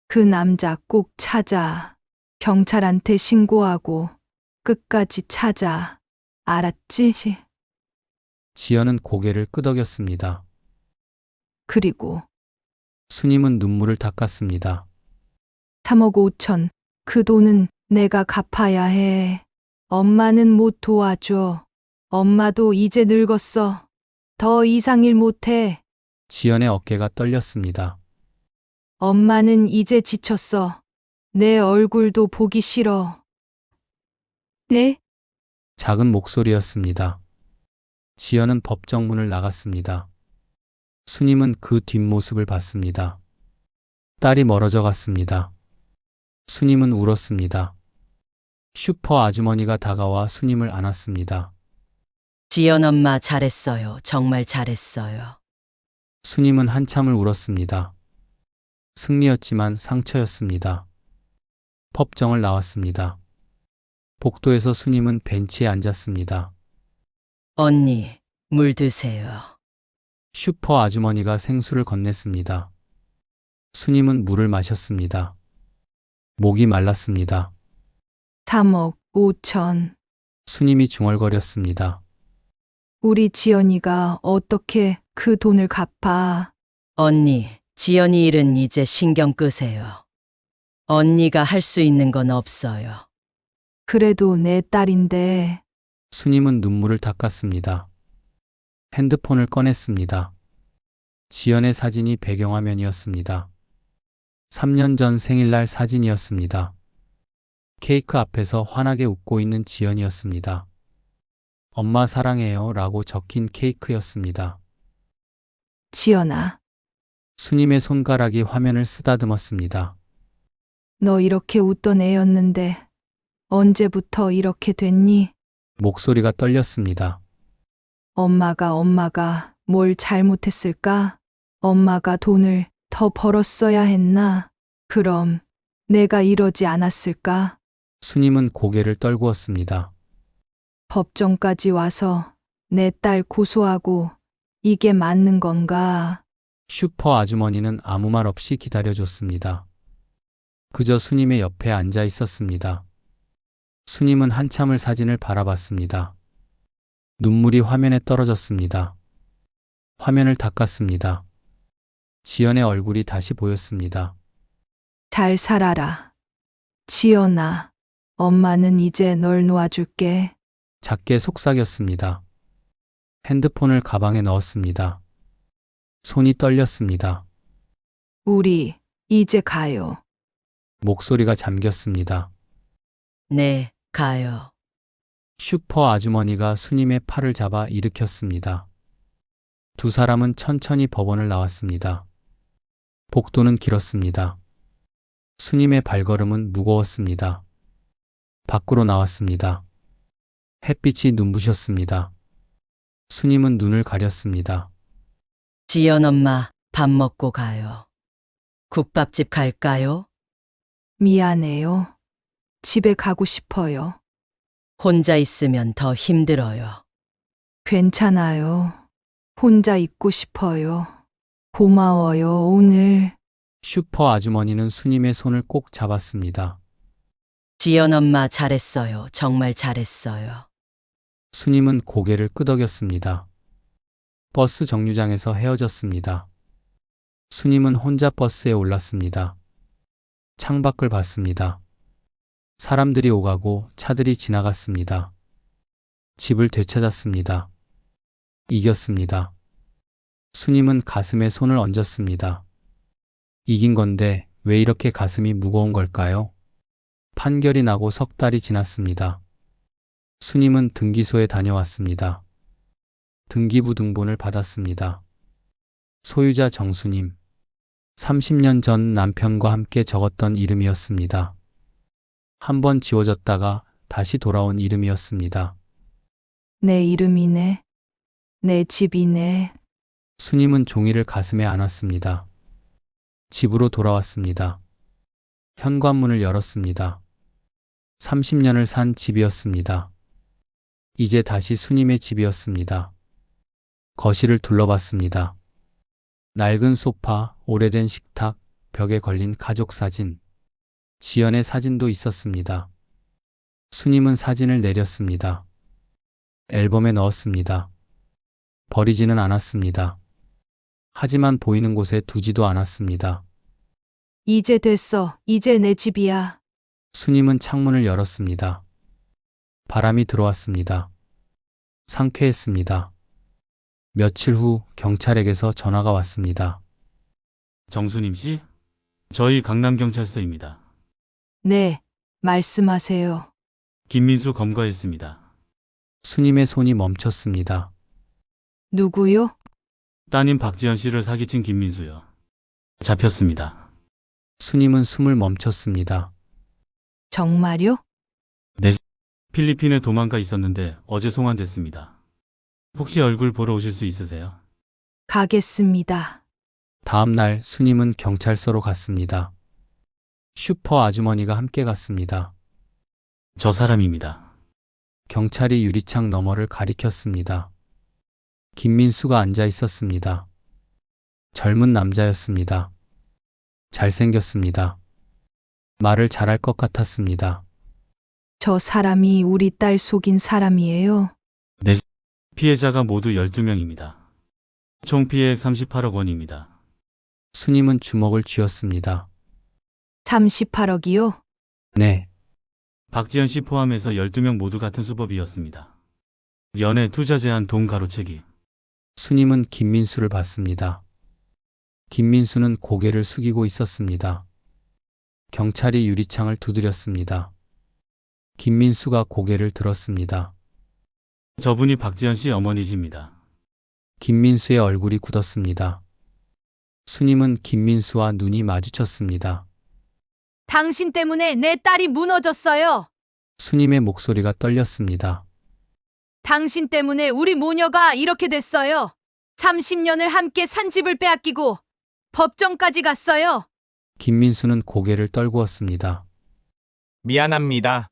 그 남자 꼭 찾아. 경찰한테 신고하고 끝까지 찾아. 알았지? 지연은 고개를 끄덕였습니다. 그리고 수님은 눈물을 닦았습니다. 3억 5천. 그 돈은 내가 갚아야 해. 엄마는 못 도와줘. 엄마도 이제 늙었어. 더 이상 일 못해. 지연의 어깨가 떨렸습니다. 엄마는 이제 지쳤어. 내 얼굴도 보기 싫어. 네, 작은 목소리였습니다. 지연은 법정 문을 나갔습니다. 수님은 그 뒷모습을 봤습니다. 딸이 멀어져 갔습니다. 수님은 울었습니다. 슈퍼 아주머니가 다가와 수님을 안았습니다. 지연 엄마 잘했어요. 정말 잘했어요. 수님은 한참을 울었습니다. 승리였지만 상처였습니다. 법정을 나왔습니다. 복도에서 수님은 벤치에 앉았습니다. 언니, 물 드세요. 슈퍼 아주머니가 생수를 건넸습니다. 수님은 물을 마셨습니다. 목이 말랐습니다. 3억 5천. 수님이 중얼거렸습니다. 우리 지연이가 어떻게 그 돈을 갚아? 언니, 지연이 일은 이제 신경 끄세요. 언니가 할 수 있는 건 없어요. 그래도 내 딸인데. 수님은 눈물을 닦았습니다. 핸드폰을 꺼냈습니다. 지연의 사진이 배경화면이었습니다. 3년 전 생일날 사진이었습니다. 케이크 앞에서 환하게 웃고 있는 지연이었습니다. 엄마 사랑해요 라고 적힌 케이크였습니다. 지연아, 수님의 손가락이 화면을 쓰다듬었습니다. 너 이렇게 웃던 애였는데 언제부터 이렇게 됐니? 목소리가 떨렸습니다. 엄마가 뭘 잘못했을까? 엄마가 돈을 더 벌었어야 했나? 그럼 내가 이러지 않았을까? 수님은 고개를 떨구었습니다. 법정까지 와서 내 딸 고소하고 이게 맞는 건가? 슈퍼 아주머니는 아무 말 없이 기다려줬습니다. 그저 수님의 옆에 앉아 있었습니다. 수님은 한참을 사진을 바라봤습니다. 눈물이 화면에 떨어졌습니다. 화면을 닦았습니다. 지연의 얼굴이 다시 보였습니다. 잘 살아라. 지연아, 엄마는 이제 널 놓아줄게. 작게 속삭였습니다. 핸드폰을 가방에 넣었습니다. 손이 떨렸습니다. 우리 이제 가요. 목소리가 잠겼습니다. 네, 가요. 슈퍼 아주머니가 수님의 팔을 잡아 일으켰습니다. 두 사람은 천천히 법원을 나왔습니다. 복도는 길었습니다. 수님의 발걸음은 무거웠습니다. 밖으로 나왔습니다. 햇빛이 눈부셨습니다. 수님은 눈을 가렸습니다. 지연 엄마, 밥 먹고 가요. 국밥집 갈까요? 미안해요. 집에 가고 싶어요. 혼자 있으면 더 힘들어요. 괜찮아요. 혼자 있고 싶어요. 고마워요, 오늘. 슈퍼 아주머니는 수님의 손을 꼭 잡았습니다. 지연 엄마 잘했어요. 정말 잘했어요. 수님은 고개를 끄덕였습니다. 버스 정류장에서 헤어졌습니다. 수님은 혼자 버스에 올랐습니다. 창밖을 봤습니다. 사람들이 오가고 차들이 지나갔습니다. 집을 되찾았습니다. 이겼습니다. 수님은 가슴에 손을 얹었습니다. 이긴 건데 왜 이렇게 가슴이 무거운 걸까요? 판결이 나고 석 달이 지났습니다. 수님은 등기소에 다녀왔습니다. 등기부 등본을 받았습니다. 소유자 정수님. 30년 전 남편과 함께 적었던 이름이었습니다. 한번 지워졌다가 다시 돌아온 이름이었습니다. 내 이름이네. 내 집이네. 수님은 종이를 가슴에 안았습니다. 집으로 돌아왔습니다. 현관문을 열었습니다. 30년을 산 집이었습니다. 이제 다시 수님의 집이었습니다. 거실을 둘러봤습니다. 낡은 소파, 오래된 식탁, 벽에 걸린 가족 사진. 지연의 사진도 있었습니다. 수님은 사진을 내렸습니다. 앨범에 넣었습니다. 버리지는 않았습니다. 하지만 보이는 곳에 두지도 않았습니다. 이제 됐어. 이제 내 집이야. 수님은 창문을 열었습니다. 바람이 들어왔습니다. 상쾌했습니다. 며칠 후 경찰에게서 전화가 왔습니다. 정수님 씨? 저희 강남경찰서입니다. 네, 말씀하세요. 김민수 검거했습니다. 수님의 손이 멈췄습니다. 누구요? 따님 박지연 씨를 사기친 김민수요. 잡혔습니다. 수님은 숨을 멈췄습니다. 정말요? 필리핀에 도망가 있었는데 어제 송환됐습니다. 혹시 얼굴 보러 오실 수 있으세요? 가겠습니다. 다음 날 수님은 경찰서로 갔습니다. 슈퍼 아주머니가 함께 갔습니다. 저 사람입니다. 경찰이 유리창 너머를 가리켰습니다. 김민수가 앉아 있었습니다. 젊은 남자였습니다. 잘생겼습니다. 말을 잘할 것 같았습니다. 저 사람이 우리 딸 속인 사람이에요. 피해자가 모두 12명입니다. 총 피해액 38억 원입니다. 수님은 주먹을 쥐었습니다. 38억이요? 네, 박지연 씨 포함해서 12명 모두 같은 수법이었습니다. 연애 투자 제한 돈 가로채기. 수님은 김민수를 봤습니다. 김민수는 고개를 숙이고 있었습니다. 경찰이 유리창을 두드렸습니다. 김민수가 고개를 들었습니다. 저분이 박지연 씨 어머니십니다. 김민수의 얼굴이 굳었습니다. 수님은 김민수와 눈이 마주쳤습니다. 당신 때문에 내 딸이 무너졌어요. 수님의 목소리가 떨렸습니다. 당신 때문에 우리 모녀가 이렇게 됐어요. 30년을 함께 산 집을 빼앗기고 법정까지 갔어요. 김민수는 고개를 떨구었습니다. 미안합니다.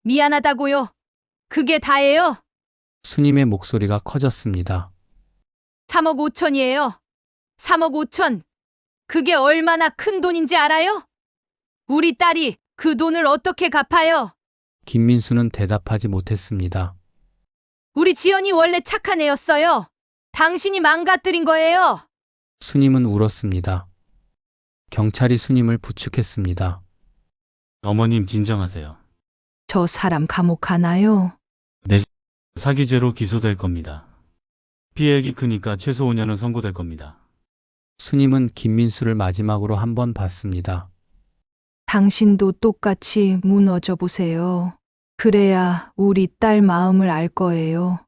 미안하다고요. 그게 다예요. 수님의 목소리가 커졌습니다. 3억 5천이에요. 3억 5천. 그게 얼마나 큰 돈인지 알아요? 우리 딸이 그 돈을 어떻게 갚아요? 김민수는 대답하지 못했습니다. 우리 지연이 원래 착한 애였어요. 당신이 망가뜨린 거예요. 수님은 울었습니다. 경찰이 수님을 부축했습니다. 어머님 진정하세요. 저 사람 감옥 가나요? 사기죄로 기소될 겁니다. 피해액이 크니까 최소 5년은 선고될 겁니다. 수님은 김민수를 마지막으로 한 번 봤습니다. 당신도 똑같이 무너져 보세요. 그래야 우리 딸 마음을 알 거예요.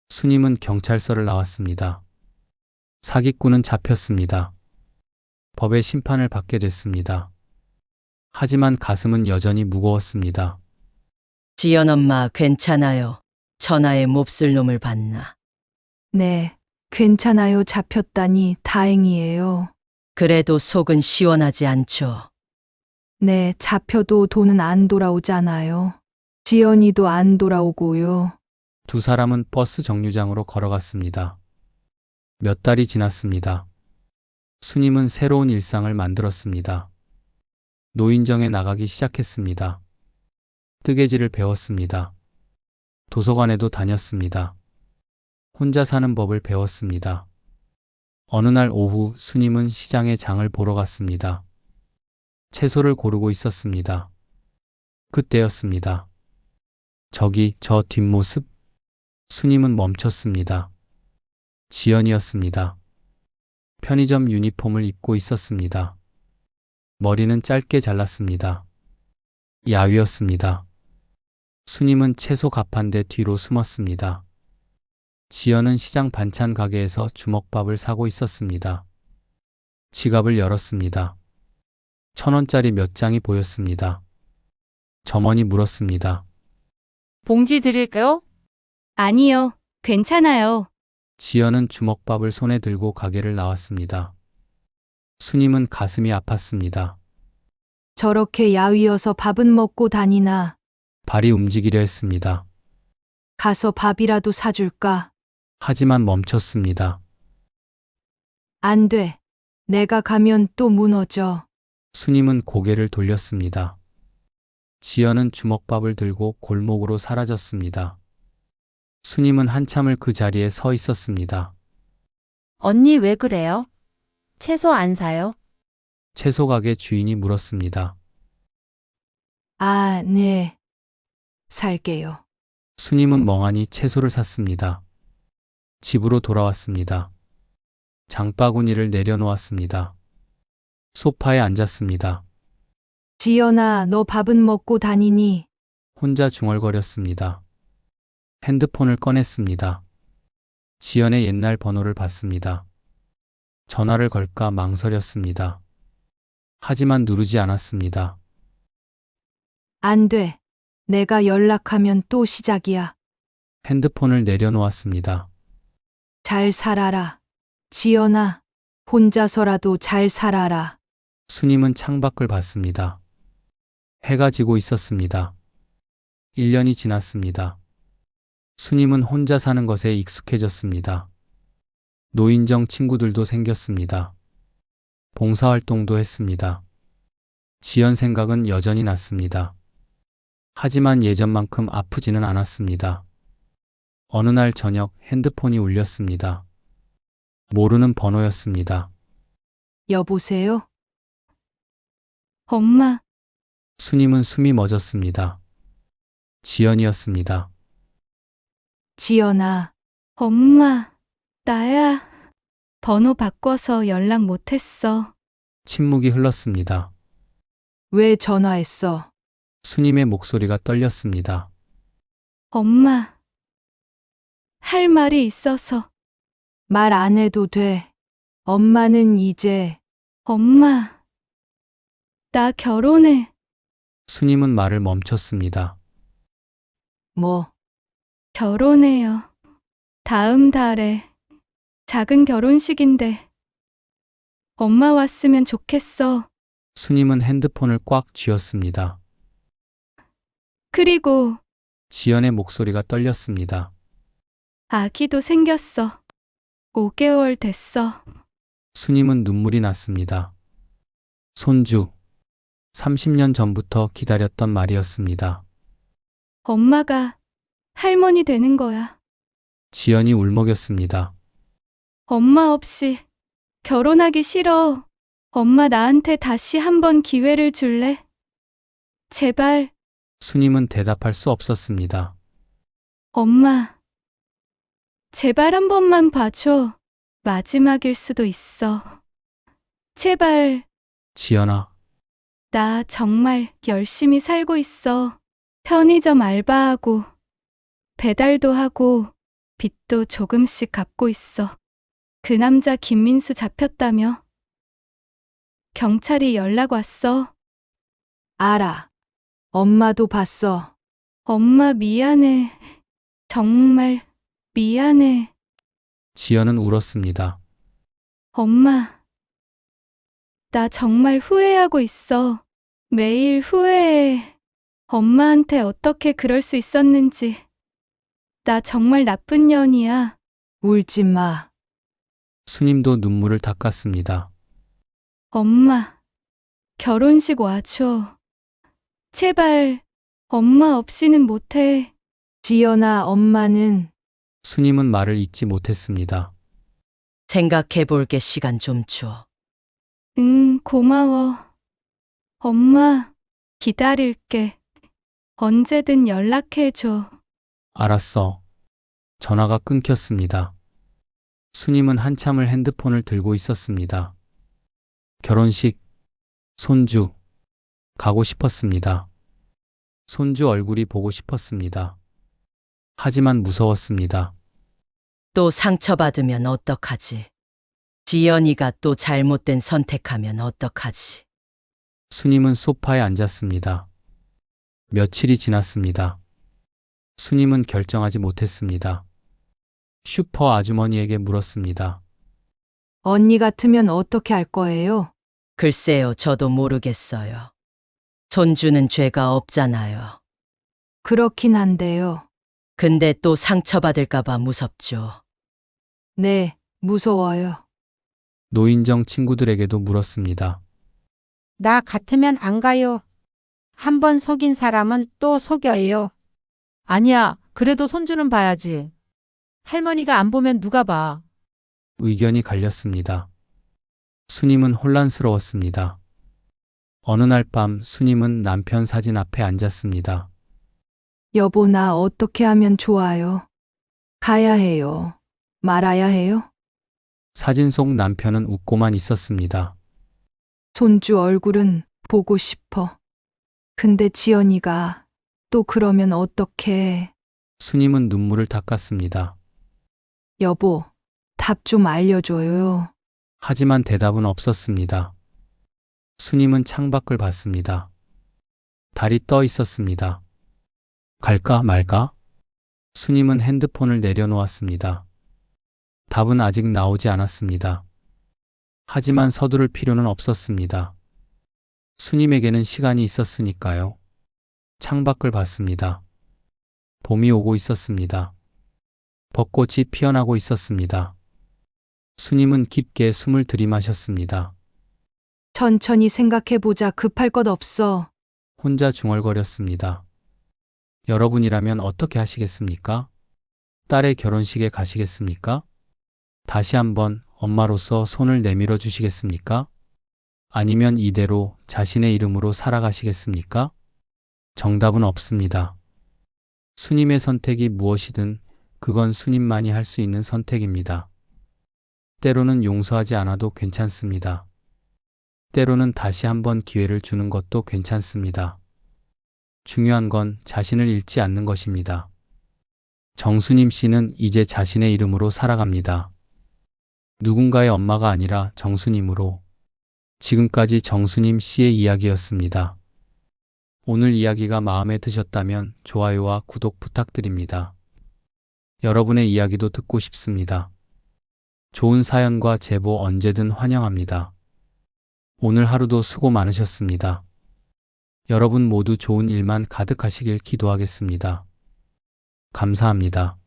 수님은 경찰서를 나왔습니다. 사기꾼은 잡혔습니다. 법의 심판을 받게 됐습니다. 하지만 가슴은 여전히 무거웠습니다. 지연 엄마 괜찮아요. 천하에 몹쓸 놈을 봤나. 네, 괜찮아요. 잡혔다니 다행이에요. 그래도 속은 시원하지 않죠. 네, 잡혀도 돈은 안 돌아오잖아요. 지연이도 안 돌아오고요. 두 사람은 버스 정류장으로 걸어갔습니다. 몇 달이 지났습니다. 수님은 새로운 일상을 만들었습니다. 노인정에 나가기 시작했습니다. 뜨개질을 배웠습니다. 도서관에도 다녔습니다. 혼자 사는 법을 배웠습니다. 어느 날 오후 수님은 시장에 장을 보러 갔습니다. 채소를 고르고 있었습니다. 그때였습니다. 저기 저 뒷모습? 수님은 멈췄습니다. 지연이었습니다. 편의점 유니폼을 입고 있었습니다. 머리는 짧게 잘랐습니다. 야위였습니다. 수님은 채소 가판대 뒤로 숨었습니다. 지연은 시장 반찬 가게에서 주먹밥을 사고 있었습니다. 지갑을 열었습니다. 1,000원짜리 몇 장이 보였습니다. 점원이 물었습니다. 봉지 드릴까요? 아니요, 괜찮아요. 지연은 주먹밥을 손에 들고 가게를 나왔습니다. 수님은 가슴이 아팠습니다. 저렇게 야위어서 밥은 먹고 다니나. 발이 움직이려 했습니다. 가서 밥이라도 사줄까? 하지만 멈췄습니다. 안 돼. 내가 가면 또 무너져. 수님은 고개를 돌렸습니다. 지연은 주먹밥을 들고 골목으로 사라졌습니다. 수님은 한참을 그 자리에 서 있었습니다. 언니 왜 그래요? 채소 안 사요? 채소 가게 주인이 물었습니다. 아, 네. 살게요. 수님은 멍하니 채소를 샀습니다. 집으로 돌아왔습니다. 장바구니를 내려놓았습니다. 소파에 앉았습니다. 지연아, 너 밥은 먹고 다니니? 혼자 중얼거렸습니다. 핸드폰을 꺼냈습니다. 지연의 옛날 번호를 봤습니다. 전화를 걸까 망설였습니다. 하지만 누르지 않았습니다. 안 돼. 내가 연락하면 또 시작이야. 핸드폰을 내려놓았습니다. 잘 살아라. 지연아, 혼자서라도 잘 살아라. 수님은 창밖을 봤습니다. 해가 지고 있었습니다. 1년이 지났습니다. 수님은 혼자 사는 것에 익숙해졌습니다. 노인정 친구들도 생겼습니다. 봉사활동도 했습니다. 지연 생각은 여전히 났습니다. 하지만 예전만큼 아프지는 않았습니다. 어느 날 저녁 핸드폰이 울렸습니다. 모르는 번호였습니다. 여보세요? 엄마, 수님은 숨이 멎었습니다. 지연이었습니다. 지연아, 엄마, 나야. 번호 바꿔서 연락 못했어. 침묵이 흘렀습니다. 왜 전화했어? 스님의 목소리가 떨렸습니다. 엄마, 할 말이 있어서. 말 안 해도 돼. 엄마는 이제 엄마, 나 결혼해. 스님은 말을 멈췄습니다. 뭐, 결혼해요. 다음 달에 작은 결혼식인데 엄마 왔으면 좋겠어. 스님은 핸드폰을 꽉 쥐었습니다. 그리고 지연의 목소리가 떨렸습니다. 아기도 생겼어. 5개월 됐어. 스님은 눈물이 났습니다. 손주. 30년 전부터 기다렸던 말이었습니다. 엄마가 할머니 되는 거야. 지연이 울먹였습니다. 엄마 없이 결혼하기 싫어. 엄마 나한테 다시 한번 기회를 줄래? 제발, 스님은 대답할 수 없었습니다. 엄마. 제발 한 번만 봐줘. 마지막일 수도 있어. 제발. 지연아, 나 정말 열심히 살고 있어. 편의점 알바하고, 배달도 하고, 빚도 조금씩 갚고 있어. 그 남자 김민수 잡혔다며? 경찰이 연락 왔어. 알아. 엄마도 봤어. 엄마 미안해. 정말 미안해. 지연은 울었습니다. 엄마. 나 정말 후회하고 있어. 매일 후회해. 엄마한테 어떻게 그럴 수 있었는지. 나 정말 나쁜 년이야. 울지 마. 스님도 눈물을 닦았습니다. 엄마, 결혼식 와줘. 제발, 엄마 없이는 못해. 지연아, 엄마는 스님은 말을 잇지 못했습니다. 생각해 볼게 시간 좀 줘. 응, 고마워. 엄마, 기다릴게. 언제든 연락해줘. 알았어. 전화가 끊겼습니다. 스님은 한참을 핸드폰을 들고 있었습니다. 결혼식, 손주, 가고 싶었습니다. 손주 얼굴이 보고 싶었습니다. 하지만 무서웠습니다. 또 상처받으면 어떡하지? 지연이가 또 잘못된 선택하면 어떡하지? 스님은 소파에 앉았습니다. 며칠이 지났습니다. 스님은 결정하지 못했습니다. 슈퍼 아주머니에게 물었습니다. 언니 같으면 어떻게 할 거예요? 글쎄요, 저도 모르겠어요. 손주는 죄가 없잖아요. 그렇긴 한데요. 근데 또 상처받을까봐 무섭죠. 네, 무서워요. 노인정 친구들에게도 물었습니다. 나 같으면 안 가요. 한 번 속인 사람은 또 속여요. 아니야, 그래도 손주는 봐야지. 할머니가 안 보면 누가 봐. 의견이 갈렸습니다. 스님은 혼란스러웠습니다. 어느 날 밤 스님은 남편 사진 앞에 앉았습니다. 여보, 나 어떻게 하면 좋아요? 가야 해요? 말아야 해요? 사진 속 남편은 웃고만 있었습니다. 손주 얼굴은 보고 싶어. 근데 지연이가 또 그러면 어떡해? 스님은 눈물을 닦았습니다. 여보, 답 좀 알려줘요. 하지만 대답은 없었습니다. 스님은 창밖을 봤습니다. 달이 떠 있었습니다. 갈까 말까? 스님은 핸드폰을 내려놓았습니다. 답은 아직 나오지 않았습니다. 하지만 서두를 필요는 없었습니다. 스님에게는 시간이 있었으니까요. 창밖을 봤습니다. 봄이 오고 있었습니다. 벚꽃이 피어나고 있었습니다. 스님은 깊게 숨을 들이마셨습니다. 천천히 생각해보자. 급할 것 없어. 혼자 중얼거렸습니다. 여러분이라면 어떻게 하시겠습니까? 딸의 결혼식에 가시겠습니까? 다시 한번 엄마로서 손을 내밀어 주시겠습니까? 아니면 이대로 자신의 이름으로 살아가시겠습니까? 정답은 없습니다. 스님의 선택이 무엇이든 그건 스님만이 할 수 있는 선택입니다. 때로는 용서하지 않아도 괜찮습니다. 때로는 다시 한번 기회를 주는 것도 괜찮습니다. 중요한 건 자신을 잃지 않는 것입니다. 정수님 씨는 이제 자신의 이름으로 살아갑니다. 누군가의 엄마가 아니라 정수님으로. 지금까지 정수님 씨의 이야기였습니다. 오늘 이야기가 마음에 드셨다면 좋아요와 구독 부탁드립니다. 여러분의 이야기도 듣고 싶습니다. 좋은 사연과 제보 언제든 환영합니다. 오늘 하루도 수고 많으셨습니다. 여러분 모두 좋은 일만 가득하시길 기도하겠습니다. 감사합니다.